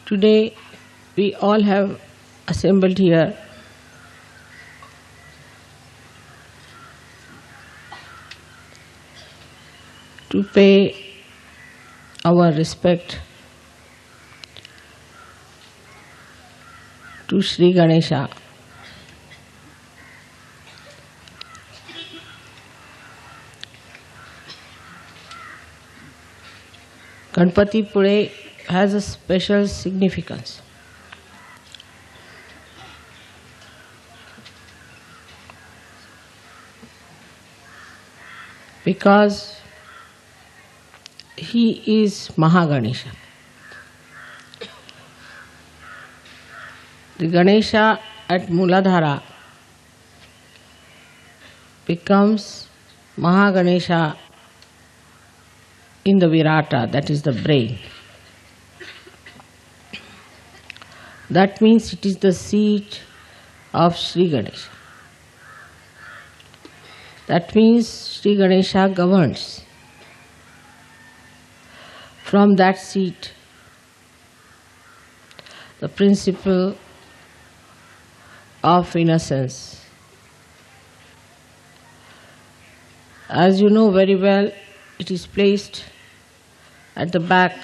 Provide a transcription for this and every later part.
Today we all have assembled here to pay our respect to Sri Ganesha. Ganpati Pure has a special significance. Because he is Mahaganesha. The Ganesha at Muladhara becomes Mahaganesha in the Virata, that is the brain. That means it is the seat of Sri Ganesha. That means Sri Ganesha governs. From that seat, the principle of innocence. As you know very well, it is placed at the back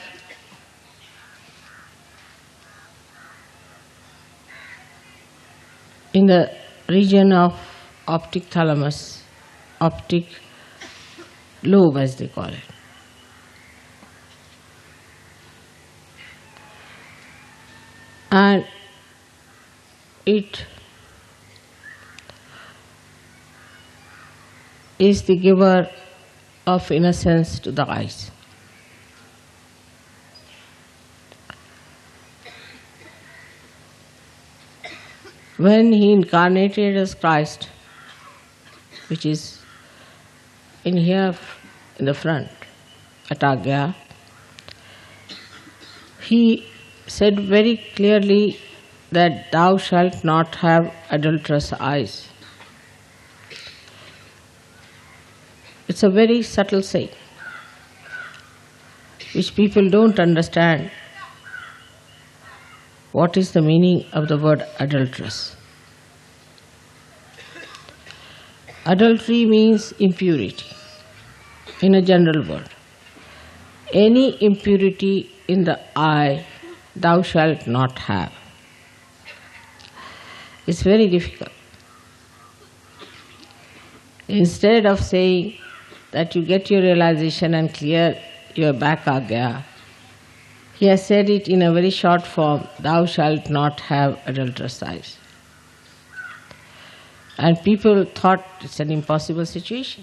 in the region of optic thalamus, optic lobe as they call it. And it is the giver of innocence to the eyes. When he incarnated as Christ, which is in here in the front, at Agya, he said very clearly that thou shalt not have adulterous eyes. It's a very subtle saying, which people don't understand. What is the meaning of the word adulterous? Adultery means impurity, in a general word. Any impurity in the eye thou shalt not have. It's very difficult. Instead of saying that you get your realization and clear your back agya, he has said it in a very short form, thou shalt not have adulterous eyes. And people thought it's an impossible situation.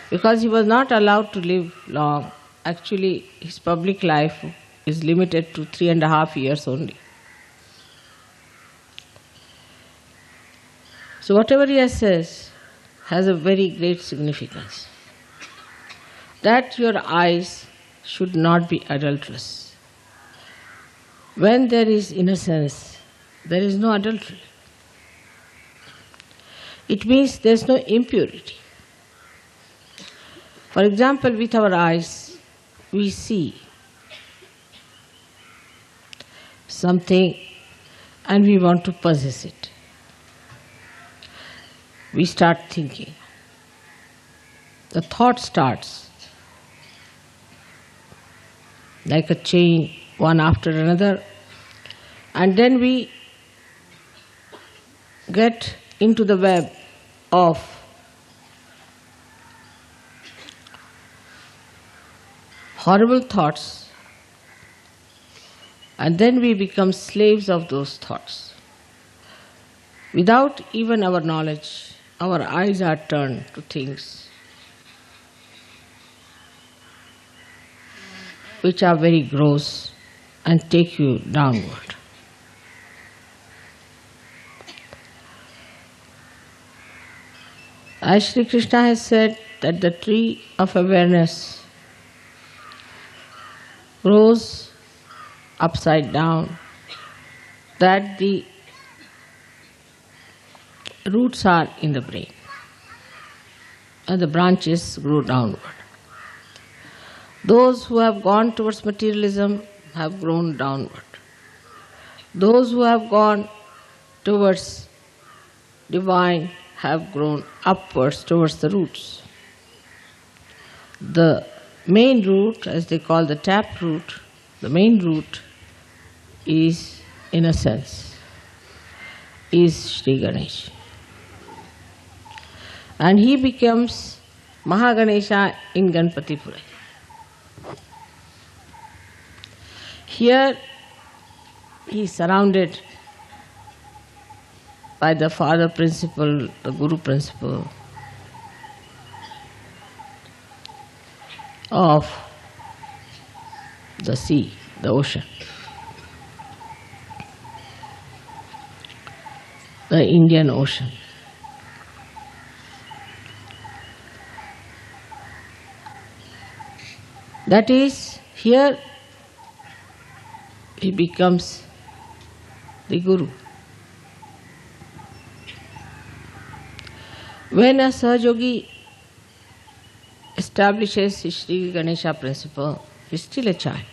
Because he was not allowed to live long. Actually, his public life is limited to 3.5 years only. So whatever he says has a very great significance. That your eyes should not be adulterous. When there is innocence, there is no adultery. It means there is no impurity. For example, with our eyes, we see something and we want to possess it. We start thinking. The thought starts like a chain, one after another, and then we get into the web of horrible thoughts, and then we become slaves of those thoughts. Without even our knowledge, our eyes are turned to things which are very gross and take you downward. As Sri Krishna has said that the tree of awareness grows upside down, that the roots are in the brain and the branches grow downward. Those who have gone towards materialism have grown downward. Those who have gone towards divine have grown upwards towards the roots. The main root, as they call the tap root, the main root is innocence, is Sri Ganesh. And he becomes Mahaganesha in Ganpatipura. Here he is surrounded by the father principle, the guru principle of the sea, the ocean, the Indian Ocean. That is, here he becomes the guru. When a Sahajogi establishes his Sri Ganesha principle, he is still a child.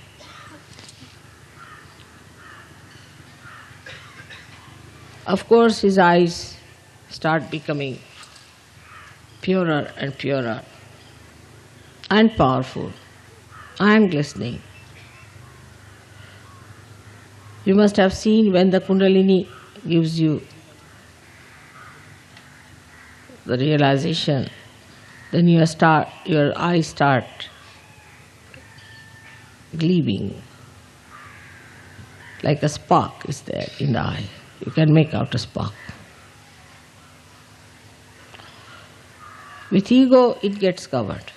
Of course, his eyes start becoming purer and purer and powerful and glistening. You must have seen when the Kundalini gives you the realization, then your eyes start gleaming, like a spark is there in the eye. You can make out a spark. With ego, it gets covered.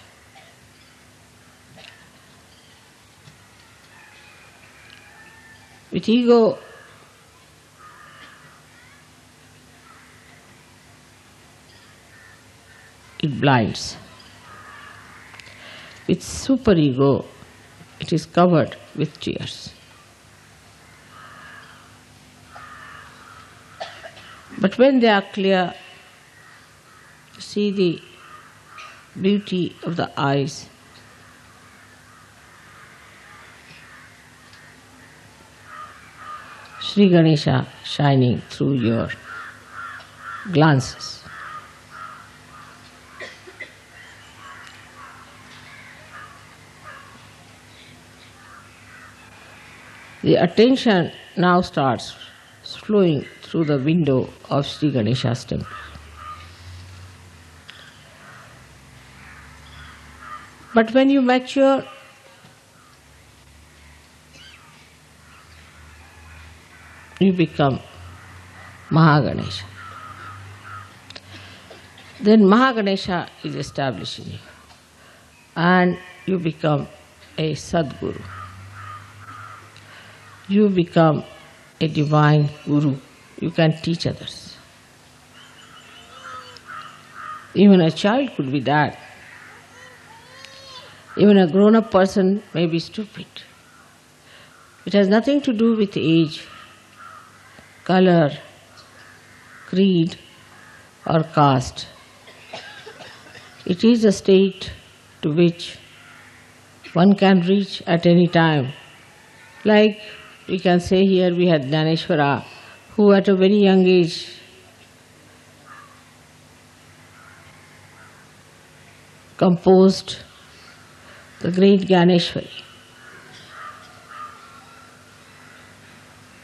With ego, it blinds. With superego, it is covered with tears. But when they are clear, you see the beauty of the eyes. Sri Ganesha shining through your glances. The attention now starts flowing through the window of Sri Ganesha's temple. But when you mature, you become Mahaganesha. Then Mahaganesha is established in you, and you become a Sadguru. You become a divine guru. You can teach others. Even a child could be that. Even a grown-up person may be stupid. It has nothing to do with age, color, creed, or caste. It is a state to which one can reach at any time. Like we can say here we had Jnaneshwara, who at a very young age composed the great Gyaneshwari.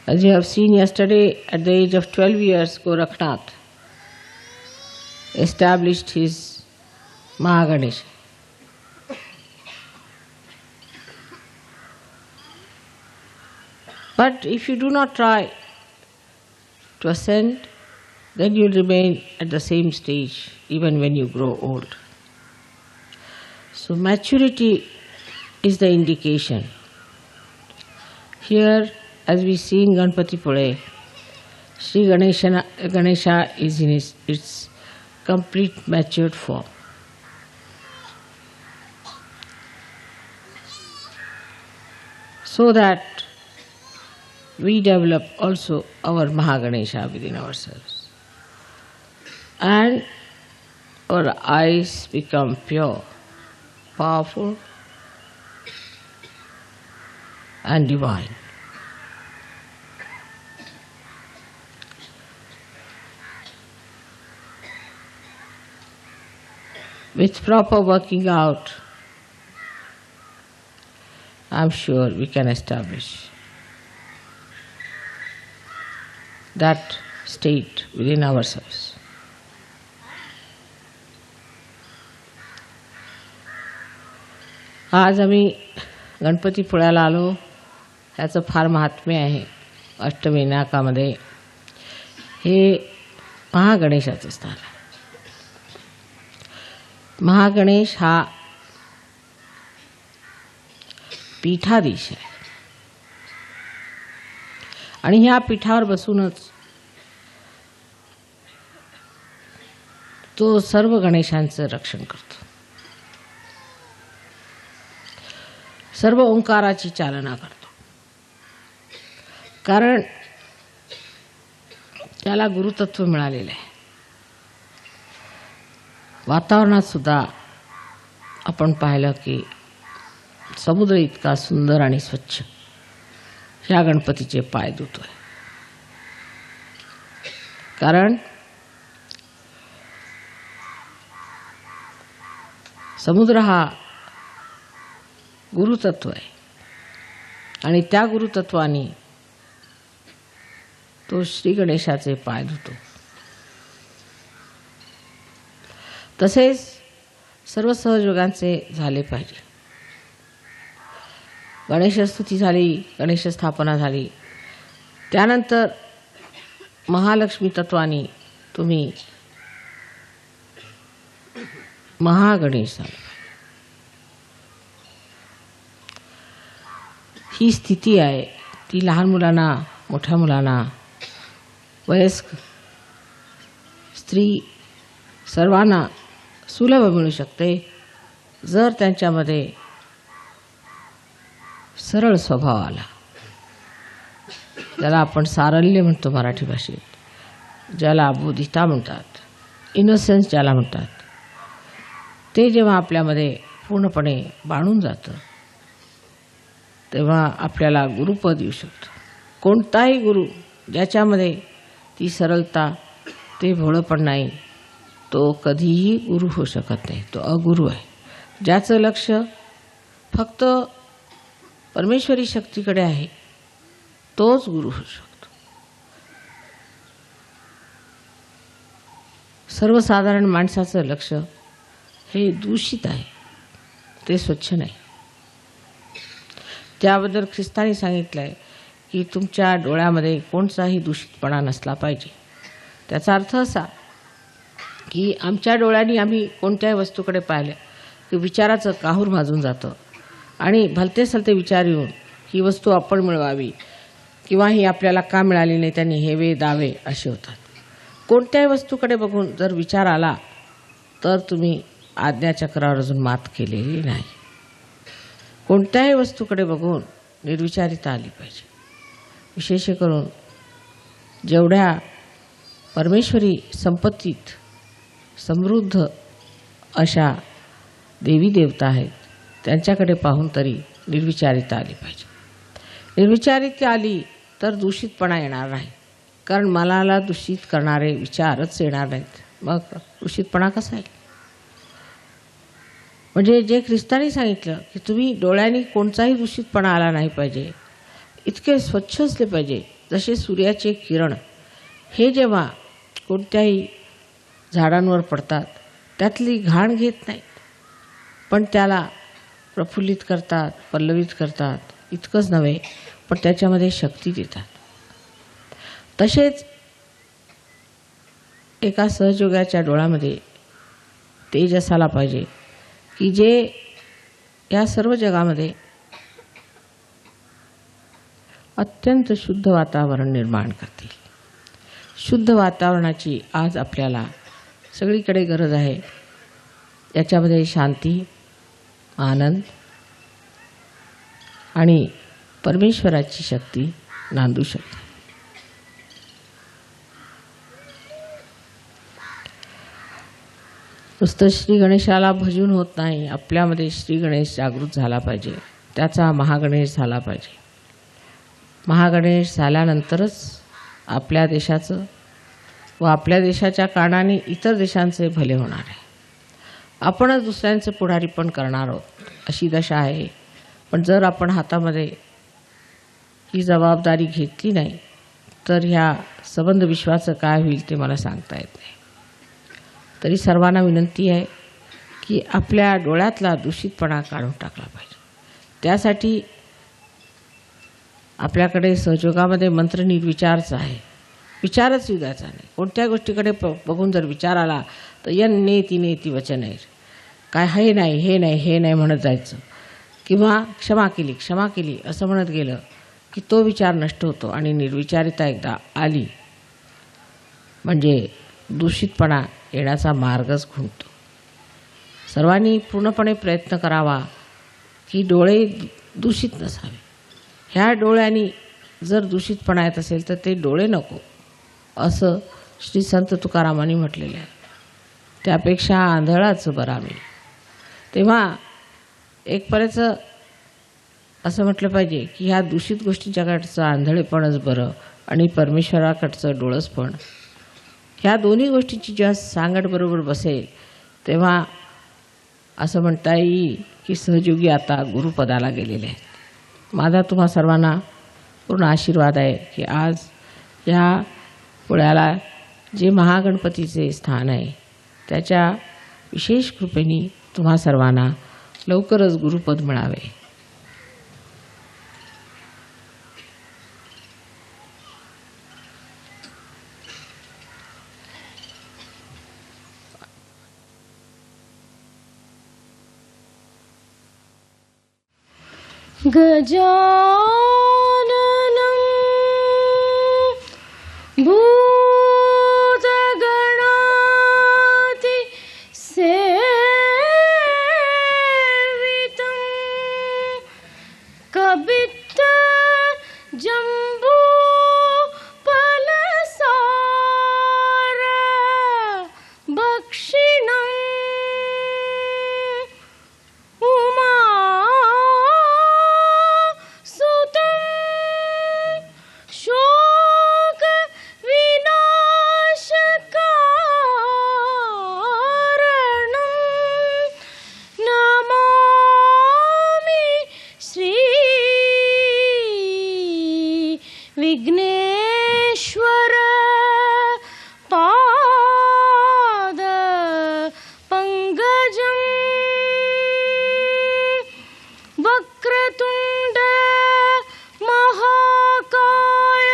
As you have seen yesterday, at the age of 12 years, Gorakhnath established his Mahaganesha. But if you do not try to ascend, then you will remain at the same stage even when you grow old. So maturity is the indication. Here, as we see in Ganpatipura, Sri Ganesha is in its complete matured form. So that we develop also our Mahaganesha within ourselves. And our eyes become pure, powerful, and divine. With proper working out, I am sure we can establish that state within ourselves. आज आम्ही गणपतीपुळ्याला आलो, ह्याचं फार महात्म्य आहे. अष्टविनायकामध्ये हे महागणेशाचं स्थान आहे. महागणेश हा पीठाधीश आहे आणि ह्या पीठावर बसूनच तो सर्व गणेशांचं रक्षण करतो, सर्व ओंकाराची चालना करतो. कारण त्याला गुरुतत्व मिळालेलं आहे. वातावरणात सुद्धा आपण पाहिलं की समुद्र इतका सुंदर आणि स्वच्छ ह्या गणपतीचे पाय धुतोय. कारण समुद्र हा गुरुतत्व आहे आणि त्या गुरुतत्वाने तो श्री गणेशाचे पाय धुतो. तसेच सर्व सहयोगांचे झाले पाहिजे. गणेशस्तुती झाली, गणेश स्थापना झाली, त्यानंतर महालक्ष्मी तत्वाने तुम्ही महागणेश झाला. ही स्थिती आहे ती लहान मुलांना, मोठ्या मुलांना, वयस्क स्त्री सर्वांना सुलभ मिळू शकते जर त्यांच्यामध्ये सरळ स्वभाव आला. ज्याला आपण सारल्य म्हणतो मराठी भाषेत, ज्याला बुद्धिता म्हणतात, इनोसेन्स ज्याला म्हणतात, ते जेव्हा आपल्यामध्ये पूर्णपणे बाणून जातं तेव्हा आपल्याला गुरुपद येऊ शकतं. कोणताही गुरु ज्याच्यामध्ये ती सरलता, ते भोळेपण नाही, तो कधीही गुरु होऊ शकत नाही. तो अगुरू आहे. ज्याचं लक्ष फक्त परमेश्वरी शक्तीकडे आहे तोच गुरु होऊ शकतो. सर्वसाधारण माणसाचं लक्ष हे दूषित आहे, ते स्वच्छ नाही. त्याबद्दल ख्रिस्तानी सांगितलं आहे की तुमच्या डोळ्यामध्ये कोणताही दूषितपणा नसला पाहिजे. त्याचा अर्थ असा की आमच्या डोळ्यांनी आम्ही कोणत्याही वस्तूकडे पाहिलं की विचाराचं काहूर भाजून जातं आणि भलते सलते विचार येऊन ही वस्तू आपण मिळवावी किंवा ही आपल्याला का मिळाली नाही, त्यांनी हेवे दावे असे होतात. कोणत्याही वस्तूकडे बघून जर विचार आला तर तुम्ही आज्ञाचक्रावर अजून मात केलेली नाही. कोणत्याही वस्तूकडे बघून निर्विचारिता आली पाहिजे. विशेष करून जेवढ्या परमेश्वरी संपत्तीत समृद्ध अशा देवी देवता आहेत त्यांच्याकडे पाहून तरी निर्विचारिता आली पाहिजे. निर्विचारिता आली तर दूषितपणा येणार नाही, कारण मनाला दूषित करणारे विचारच येणार नाहीत. मग दूषितपणा कसा येईल? म्हणजे जे ख्रिस्तानी सांगितलं की तुम्ही डोळ्यांनी कोणताही दूषितपणा आला नाही पाहिजे, इतके स्वच्छ असले पाहिजे जसे सूर्याचे किरण हे जेव्हा कोणत्याही झाडांवर पडतात त्यातली घाण घेत नाहीत, पण त्याला प्रफुल्लित करतात, पल्लवित करतात. इतकंच नव्हे पण त्याच्यामध्ये शक्ती देतात. तसेच एका सहयोगाच्या डोळ्यामध्ये तेज असायला पाहिजे की जे या सर्व जगामध्ये अत्यंत शुद्ध वातावरण निर्माण करतील. शुद्ध वातावरणाची आज आपल्याला सगळीकडे गरज आहे. याच्यामध्ये शांती, आनंद आणि परमेश्वराची शक्ती नांदू शकते. नुसतं श्री गणेशाला भजून होत नाही, आपल्यामध्ये श्री गणेश जागृत झाला पाहिजे, त्याचा महागणेश झाला पाहिजे. महागणेश झाल्यानंतरच आपल्या देशाचं व आपल्या देशाच्या कारणाने इतर देशांचे भले होणार आहे. आपणच दुसऱ्यांचे पुढारीपण करणार आहोत अशी दशा आहे. पण जर आपण हातामध्ये ही जबाबदारी घेतली नाही तर ह्या संबंध विश्वाचं काय होईल ते मला सांगता येत नाही. तरी सर्वांना विनंती आहे की आपल्या डोळ्यातला दूषितपणा काढून टाकला पाहिजे. त्यासाठी आपल्याकडे सहयोगामध्ये मंत्र निर्विचारचा आहे. विचारच येऊ द्यायचा नाही. कोणत्या गोष्टीकडे बघून जर विचार आला तर नेती नेती वचन आहे, काय हे नाही हे नाही हे नाही म्हणत जायचं किंवा क्षमा केली असं म्हणत गेलं की तो विचार नष्ट होतो आणि निर्विचारिता एकदा आली म्हणजे दूषितपणा येण्याचा मार्गच खुंटतो. सर्वांनी पूर्णपणे प्रयत्न करावा की डोळे दूषित नसावे. ह्या डोळ्यांनी जर दूषितपणा येत असेल तर ते डोळे नको असं श्री संत तुकारामांनी म्हटलेलं आहे. त्यापेक्षा आंधळाच बरा मी. तेव्हा एक परेचं असं म्हटलं पाहिजे की ह्या दूषित गोष्टींच्याकडचं आंधळेपणच बरं आणि परमेश्वराकडचं डोळसपण. ह्या दोन्ही गोष्टींची जेव्हा सांगड बरोबर बसेल तेव्हा असं म्हणता येईल की सहयोगी आता गुरुपदाला गेलेले आहेत. माझा तुम्हा सर्वांना पूर्ण आशीर्वाद आहे की आज या पुण्याला जे महागणपतीचे स्थान आहे त्याच्या विशेष कृपेने तुम्हा सर्वांना लवकरच गुरुपद मिळावे. गजाननं भूतगणाति सेवितं कपित्थ जम्बू फलसार भक्षिणं विघ्नेश्वर पाद पंकजं वक्रतुंड महाकाय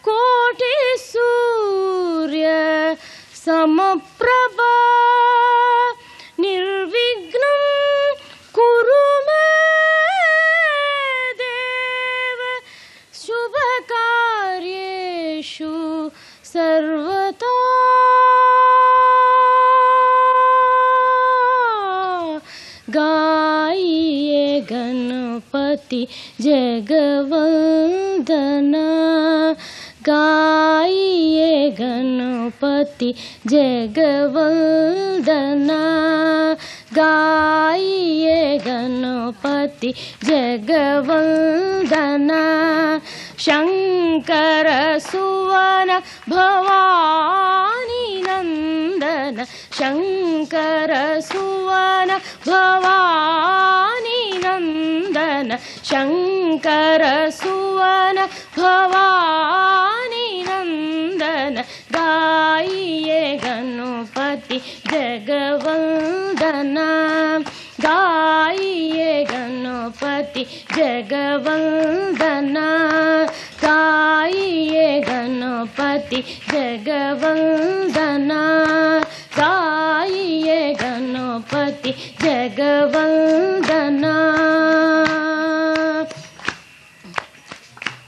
कोटि सूर्य समप्रभा निर्विघ्नं कुरु मे देव शुभकार्येषु सर्वदा. गाइए गणपति जगवंदना, गाइए गणपति जगवंदना, गाइए गणपति जगवंदना. शंकर सुवन भवानी नंदन, शंकर सुवन भवानी नंदन, शंकर सुवन भवानी नंदन. गाइए गणपति जगवंदना, गाइए गणपति जगवंदना, गाइए गणपति जगवंदना, गाइए गणपति जगवंदना.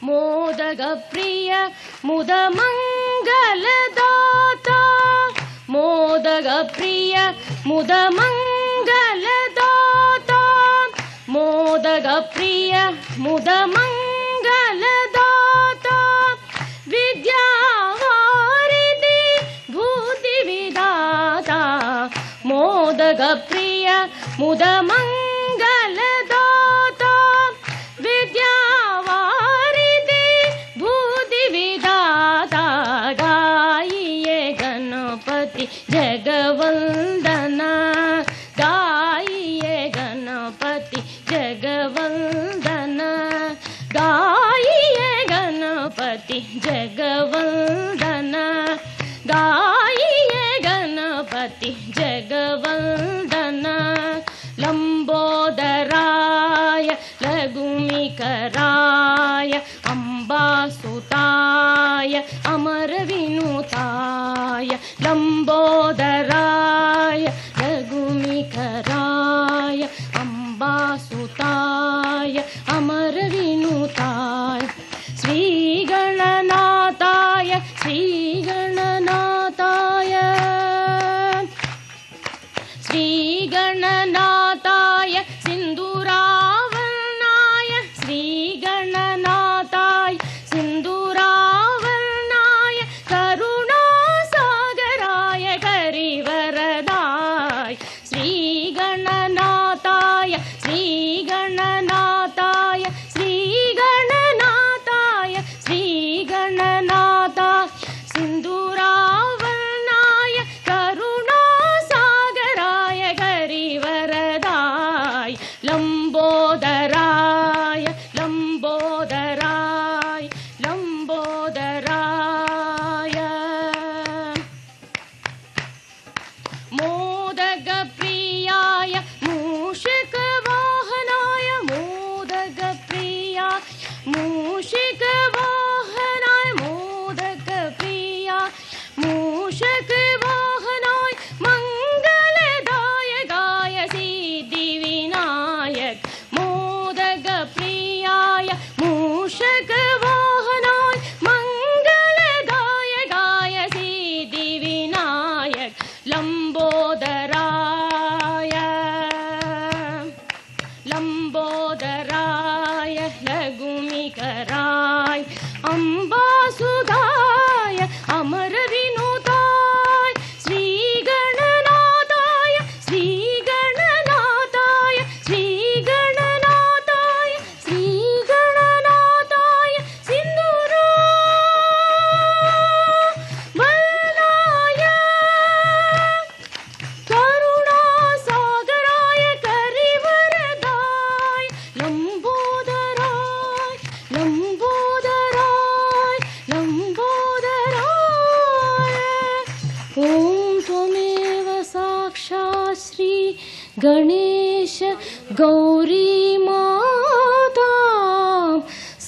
मोदक प्रिय मुद मंगलदाता, मोदक प्रिय मुद मंगलदाता, मोदक प्रिय मुद मंगलदाता. विद्यावारिधि बुद्धि विदाता, मोदक प्रिय मुद मंगलदाता. विद्यावारिधि गणपति जगवंदना गाइए गणपति जगवंदना गाइए गणपति जगवंदना गाइए गणपति जगवंदना लंबोदराय लघुमिकराय अम्बासुताय अमरविनुताय लंबोदराय लघुमिकराय अम्बासुताय अमरविनुताय श्रीगणनाथाय श्रीगणनाथाय श्रीगणनाथाय सिन्दूरावर्णाय श्रीगणनाथाय सिन्दूरावर्णाय करुणासागराय करिवरदाय श्रीगणनाथाय श्रीगणनाथाय श्रीगणनाथाय श्रीगणनाथाय सिन्दूरावर्णाय करुणासागराय करिवरदाय लंबोदराय लंबोदराय लंबोदराय मोदकप्रियाय मूषिकवाहनाय मोदकप्रियाय मूषिकवाहनाय मोदकप्रियाय मूषकवाहनाय मंगलदायकाय सिद्धिविनायक मोदकप्रियाय मूषकवाहनाय मंगलदायकाय सिद्धिविनायक लंबोदराय लंबोदराय लघुमिकराय अम्बासुधाय अमरविनुताय श्रीगणनाथाय श्रीगणनाथाय श्रीगणनाथाय श्रीगणनाथाय सिन्दूरावर्णाय करुणासागराय करिवरदाय लंबोदराय लंबोदराय लंबोदराय ॐ त्वमेव साक्षात् श्री गणेश गौरी माता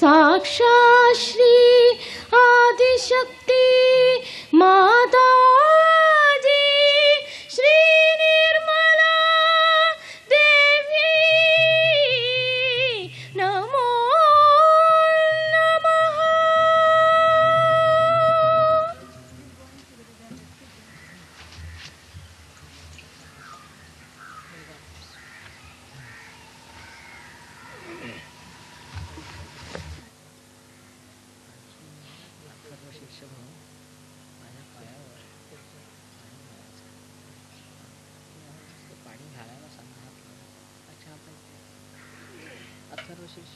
साक्षात् श्री आदिशक्ति माताजी श्री निर्मला देवी नमो नमः। पाणी घालायला सांगा. अच्छा आपण अथर्वशीर्ष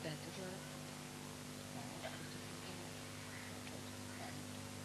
त्याच्यातलं